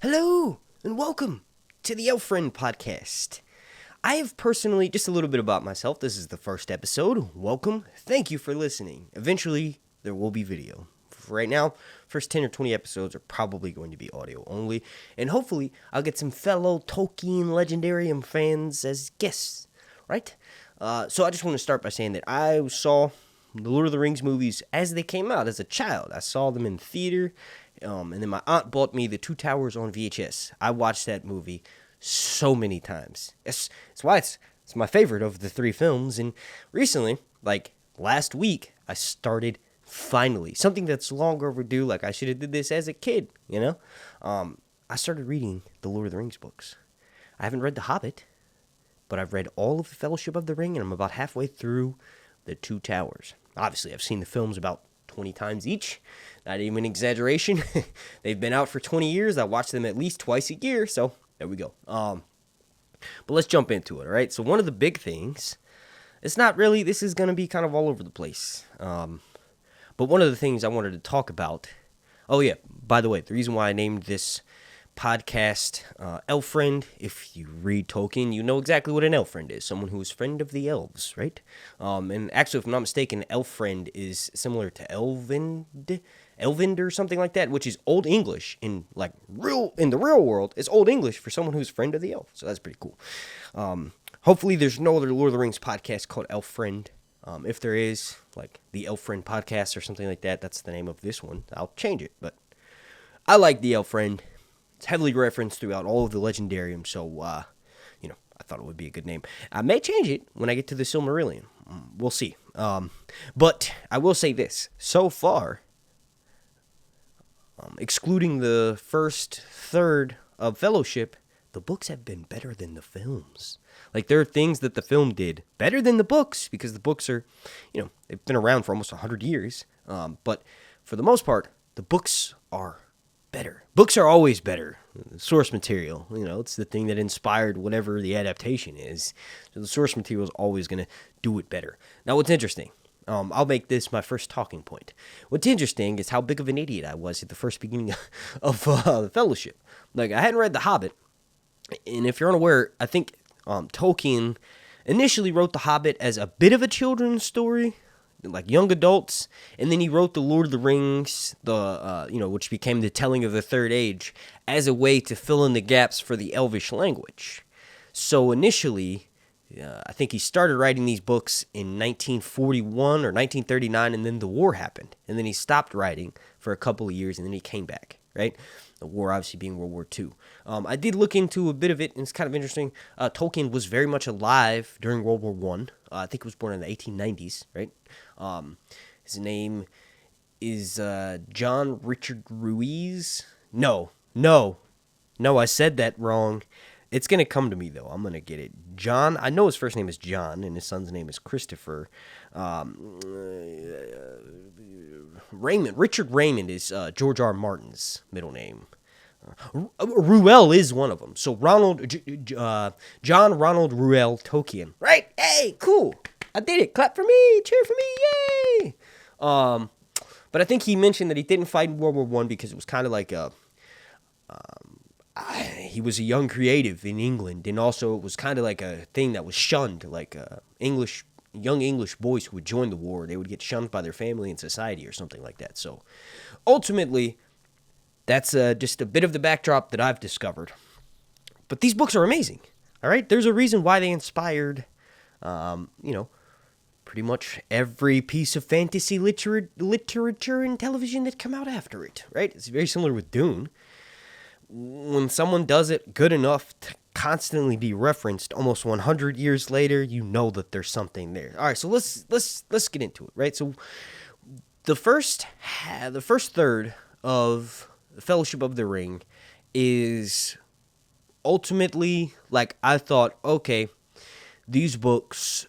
Hello, and welcome to the Elf Friend podcast. I have personally, just a little bit about myself, this is the first episode. Welcome, thank you for listening. Eventually, there will be video. For right now, first 10 or 20 episodes are probably going to be audio only, and hopefully, I'll get some fellow Tolkien Legendarium fans as guests, right? So I just want to start by saying that I saw the Lord of the Rings movies as they came out as a child. I saw them in theater. And then my aunt bought me The Two Towers on VHS. I watched that movie so many times. It's why it's my favorite of the three films. And recently, like last week, I started finally something that's long overdue. Like I should have did this as a kid, you know. I started reading the Lord of the Rings books. I haven't read The Hobbit, but I've read all of the Fellowship of the Ring, and I'm about halfway through The Two Towers. Obviously, I've seen the films about 20 times each. Not even an exaggeration. They've been out for 20 years. I watch them at least twice a year. So there we go. But let's jump into it. All right. So one of the big things, it's not really, this is going to be kind of all over the place. But one of the things I wanted to talk about. Oh yeah. By the way, the reason why I named this podcast Elf Friend, if you read Tolkien, you know exactly what an elf friend is. Someone who is friend of the elves, right? And actually, if I'm not mistaken, elf friend is similar to elvind or something like that, which is Old English in the real world. It's Old English for someone who's friend of the elf. So that's pretty cool. Hopefully there's no other Lord of the Rings podcast called Elf Friend. If there is, like the Elf Friend podcast or something like that, that's the name of this one. I'll change it, but I like the Elf Friend. It's heavily referenced throughout all of the Legendarium, so, I thought it would be a good name. I may change it when I get to the Silmarillion. We'll see. But I will say this. So far, excluding the first third of Fellowship, the books have been better than the films. Like, there are things that the film did better than the books, because the books are, they've been around for almost 100 years. But for the most part, the books are better. Books are always better. Source material, it's the thing that inspired whatever the adaptation is. So the source material is always going to do it better. Now, what's interesting, I'll make this my first talking point. What's interesting is how big of an idiot I was at the first beginning of the Fellowship. Like, I hadn't read The Hobbit, and if you're unaware, I think Tolkien initially wrote The Hobbit as a bit of a children's story, like young adults, and then he wrote the Lord of the Rings, which became the Telling of the Third Age, as a way to fill in the gaps for the Elvish language. So initially, I think he started writing these books in 1941 or 1939, and then the war happened, and then he stopped writing for a couple of years, and then he came back, right? The war obviously being World War II. I did look into a bit of it, and it's kind of interesting. Tolkien was very much alive during World War I. I think he was born in the 1890s, right? His name is John Richard Ruiz. No, I said that wrong. It's going to come to me, though. I'm going to get it. John, I know his first name is John, and his son's name is Christopher. Richard Raymond is George R. Martin's middle name. Rhaella is one of them. So John Ronald Rhaella Tolkien. Right? Hey, cool. I did it. Clap for me. Cheer for me. Yay. But I think he mentioned that he didn't fight in World War I because it was kind of like he was a young creative in England, and also it was kind of like a thing that was shunned, like young English boys who would join the war, they would get shunned by their family and society or something like that. So ultimately, that's just a bit of the backdrop that I've discovered. But these books are amazing, all right? There's a reason why they inspired, pretty much every piece of fantasy literature and television that come out after it, right? It's very similar with Dune. When someone does it good enough to constantly be referenced almost 100 years later, you know that there's something there. All right, so let's get into it, right? So the first third of the Fellowship of the Ring is ultimately, like, I thought, okay, these books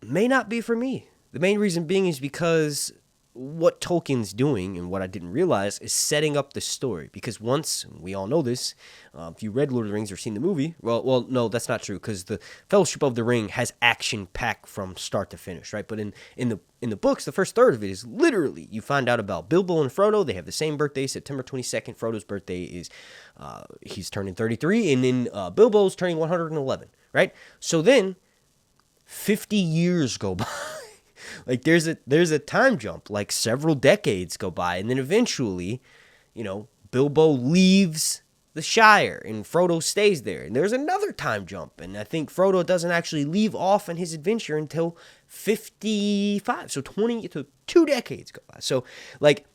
may not be for me. The main reason being is because what Tolkien's doing, and what I didn't realize, is setting up the story. Because once, we all know this, if you read Lord of the Rings or seen the movie, well, no, that's not true, because the Fellowship of the Ring has action-packed from start to finish, right? But in the books, the first third of it is literally, you find out about Bilbo and Frodo. They have the same birthday, September 22nd. Frodo's birthday is, he's turning 33, and then Bilbo's turning 111, right? So then, 50 years go by. Like, there's a time jump, like several decades go by, and then eventually, Bilbo leaves the Shire, and Frodo stays there, and there's another time jump, and I think Frodo doesn't actually leave off on his adventure until 55, so 2 decades go by. So, like,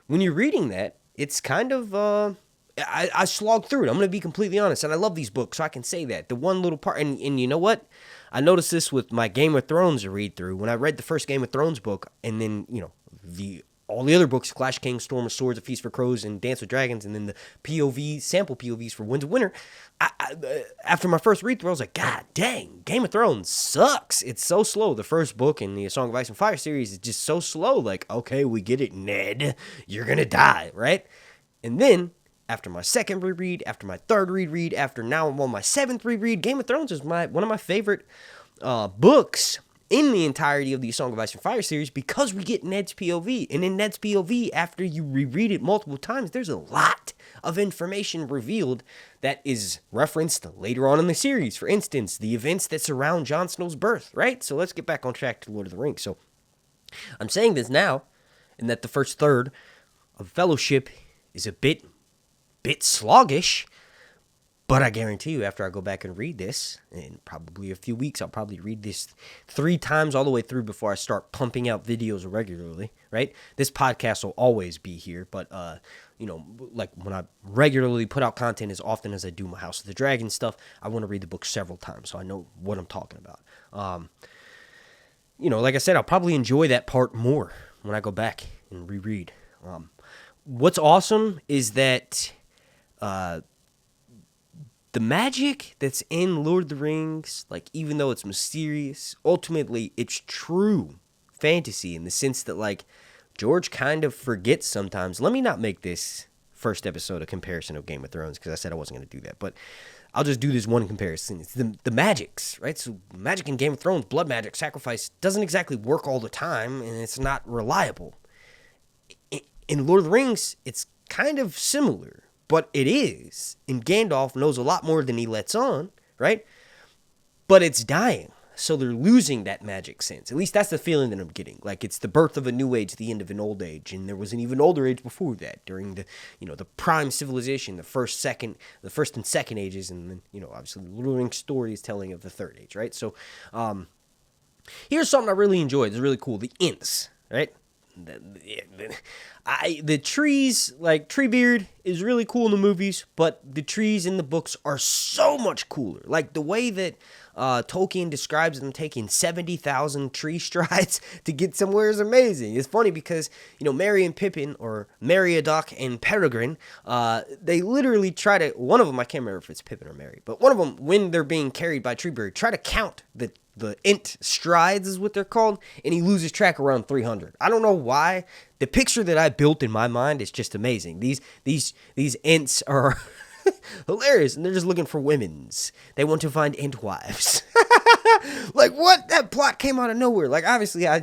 when you're reading that, it's kind of, I slogged through it, I'm going to be completely honest, and I love these books, so I can say that. The one little part, and you know what? I noticed this with my Game of Thrones read through. When I read the first Game of Thrones book, and then, all the other books, Clash of Kings, Storm of Swords, A Feast for Crows, and Dance with Dragons, and then the sample POVs for Winds of Winter, after my first read through, I was like, God dang, Game of Thrones sucks. It's so slow. The first book in the Song of Ice and Fire series is just so slow. Like, okay, we get it, Ned. You're going to die, right? And then, after my second reread, after my third reread, after now I'm on my seventh reread, Game of Thrones is one of my favorite books in the entirety of the Song of Ice and Fire series, because we get Ned's POV. And in Ned's POV, after you reread it multiple times, there's a lot of information revealed that is referenced later on in the series. For instance, the events that surround Jon Snow's birth, right? So let's get back on track to Lord of the Rings. So I'm saying this now, and that the first third of Fellowship is a bit sluggish, but I guarantee you, after I go back and read this, in probably a few weeks, I'll probably read this 3 times all the way through before I start pumping out videos regularly, right? This podcast will always be here, but, like when I regularly put out content as often as I do my House of the Dragon stuff, I want to read the book several times, so I know what I'm talking about. Like I said, I'll probably enjoy that part more when I go back and reread. What's awesome is that the magic that's in Lord of the Rings, like, even though it's mysterious, ultimately it's true fantasy, in the sense that, like, George kind of forgets sometimes. Let me not make this first episode a comparison of Game of Thrones, because I said I wasn't going to do that, but I'll just do this one comparison. It's the magics, right? So magic in Game of Thrones, blood magic, sacrifice, doesn't exactly work all the time, and it's not reliable. In Lord of the Rings, it's kind of similar, but it is. And Gandalf knows a lot more than he lets on, right? But it's dying, so they're losing that magic sense. At least that's the feeling that I'm getting. Like, it's the birth of a new age, the end of an old age, and there was an even older age before that, during the, the prime civilization, the first and second ages, and then, obviously the Lord of the Rings story is telling of the third age, right? So, here's something I really enjoyed. It's really cool. The Ents, right? The trees, like Treebeard is really cool in the movies, but the trees in the books are so much cooler. Like, the way that Tolkien describes them taking 70,000 tree strides to get somewhere is amazing. It's funny because, Merry and Pippin, or Meriadoc and Peregrine, they literally try to, one of them, I can't remember if it's Pippin or Merry, but one of them, when they're being carried by Treebeard, try to count the Ent strides is what they're called, and he loses track around 300. I don't know why. The picture that I built in my mind is just amazing. These Ents are hilarious, and they're just looking for women's. They want to find Ent wives. Like, what? That plot came out of nowhere. Like, obviously, I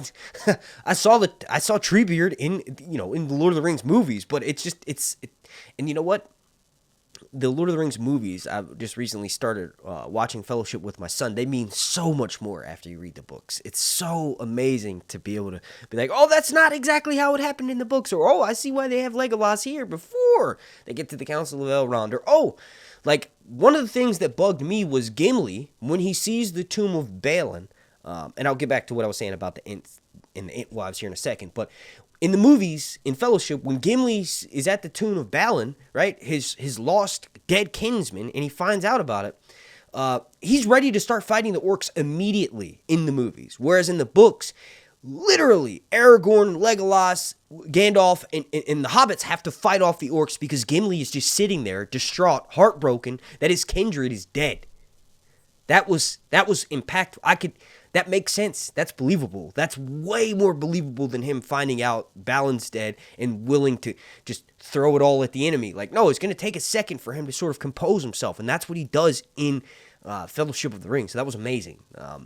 saw Treebeard in the Lord of the Rings movies, but and you know what? The Lord of the Rings movies, I've just recently started watching Fellowship with my son. They mean so much more after you read the books. It's so amazing to be able to be like, oh, that's not exactly how it happened in the books. Or, oh, I see why they have Legolas here before they get to the Council of Elrond. Or, oh, like, one of the things that bugged me was Gimli, when he sees the tomb of Balin, and I'll get back to what I was saying about the Ents and the Ent wives here in a second, but in the movies, in Fellowship, when Gimli is at the tomb of Balin, right, his lost dead kinsman, and he finds out about it, he's ready to start fighting the orcs immediately in the movies. Whereas in the books, literally, Aragorn, Legolas, Gandalf, and the hobbits have to fight off the orcs because Gimli is just sitting there, distraught, heartbroken, that his kindred is dead. That was impactful. that makes sense. That's believable. That's way more believable than him finding out Balin's dead and willing to just throw it all at the enemy. Like, no, it's going to take a second for him to sort of compose himself, and that's what he does in Fellowship of the Ring. So that was amazing.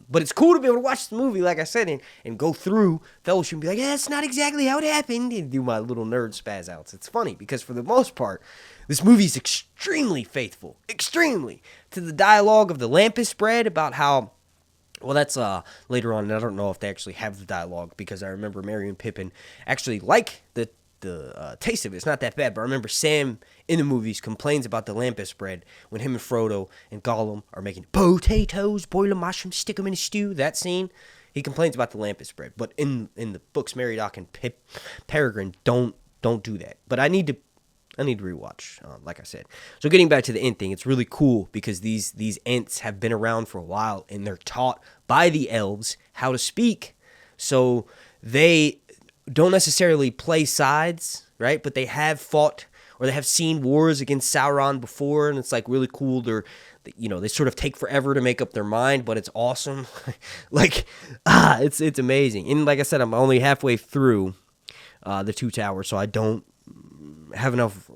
But it's cool to be able to watch the movie, like I said, and go through Fellowship and be like, yeah, that's not exactly how it happened, and do my little nerd spaz outs. It's funny because for the most part, this movie is extremely faithful, extremely, to the dialogue of the Lampas bread about how, well, that's later on, and I don't know if they actually have the dialogue because I remember Merry and Pippin actually like the taste of it. It's not that bad, but I remember Sam in the movies complains about the Lampas bread when him and Frodo and Gollum are making potatoes, boil a mushroom, stick them in a stew. That scene, he complains about the Lampas bread. But in the books, Meriadoc and Peregrine don't do that. But I need to rewatch, like I said. So getting back to the Ent thing, it's really cool because these Ents have been around for a while and they're taught by the elves how to speak. So they don't necessarily play sides, right? But they have fought or they have seen wars against Sauron before, and it's like really cool. They sort of take forever to make up their mind, but it's awesome. It's amazing. And like I said, I'm only halfway through the Two Towers, so I don't have enough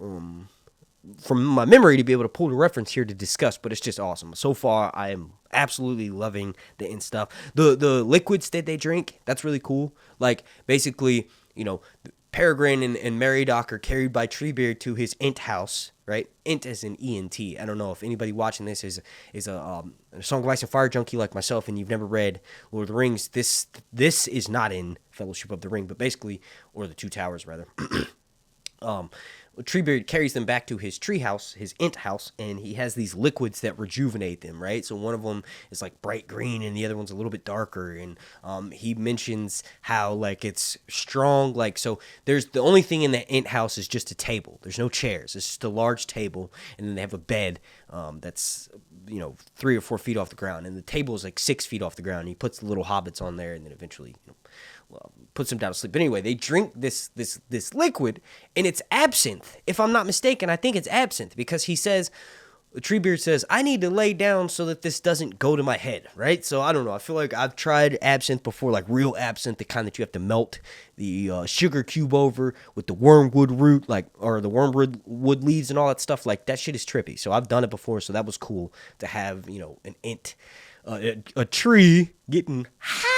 from my memory to be able to pull the reference here to discuss, but it's just awesome. So far, I am absolutely loving the Ent stuff. The liquids that they drink, that's really cool. Like, basically, Peregrine and Meriadoc are carried by Treebeard to his Ent house, right? Ent as in E-N-T. I don't know if anybody watching this is a Song of Ice and Fire junkie like myself and you've never read Lord of the Rings. This is not in Fellowship of the Ring, but basically, or the Two Towers, rather. Treebeard carries them back to his tree house, his Ent house, and he has these liquids that rejuvenate them, right? So one of them is like bright green and the other one's a little bit darker, and he mentions how like it's strong, like, so there's the only thing in the Ent house is just a table. There's no chairs. It's just a large table, and then they have a bed that's 3 or 4 feet off the ground, and the table is like 6 feet off the ground. He puts the little hobbits on there, and then eventually puts them down to sleep. But anyway, they drink this liquid, and it's absinthe. If I'm not mistaken, I think it's absinthe because he says, Treebeard says, I need to lay down so that this doesn't go to my head, right? So I don't know. I feel like I've tried absinthe before, like real absinthe, the kind that you have to melt the sugar cube over with the wormwood root, or the wormwood leaves and all that stuff. Like, that shit is trippy. So I've done it before, so that was cool to have, an Ent, a tree getting high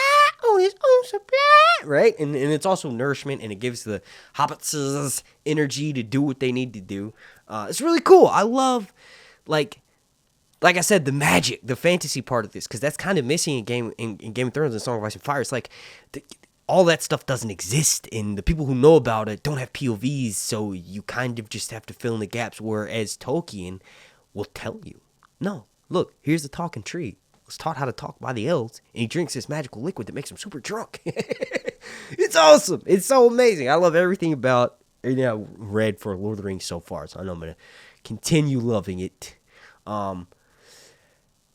on his own supply, right? And it's also nourishment, and it gives the hobbits energy to do what they need to do. It's really cool. I love, like I said, the magic, the fantasy part of this, because that's kind of missing in Game of Thrones and Song of Ice and Fire. It's like all that stuff doesn't exist, and the people who know about it don't have POVs, so you kind of just have to fill in the gaps, whereas Tolkien will tell you, no, look, here's the talking tree. Was taught how to talk by the elves, and he drinks this magical liquid that makes him super drunk. It's awesome. It's so amazing. I love everything about everything I've read for Lord of the Rings so far, so I know I'm going to continue loving it.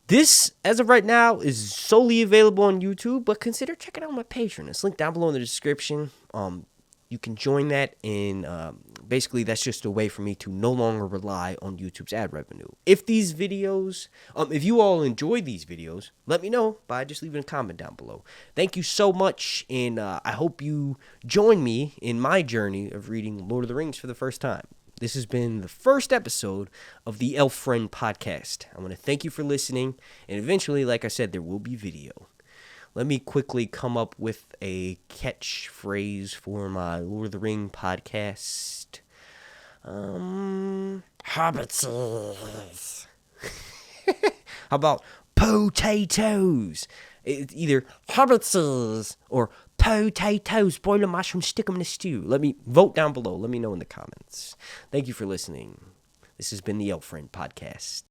This, as of right now, is solely available on YouTube, but consider checking out my Patreon. It's linked down below in the description. You can join that, and basically that's just a way for me to no longer rely on YouTube's ad revenue. If these videos, if you all enjoy these videos, let me know by just leaving a comment down below. Thank you so much, and I hope you join me in my journey of reading Lord of the Rings for the first time. This has been the first episode of the Elf Friend podcast. I want to thank you for listening, and eventually, like I said, there will be video. Let me quickly come up with a catchphrase for my Lord of the Ring podcast. Hobbits. How about potatoes? It's either hobbits or potatoes. Boil a mushroom, stick them in a stew. Let me vote down below. Let me know in the comments. Thank you for listening. This has been the Elf Friend podcast.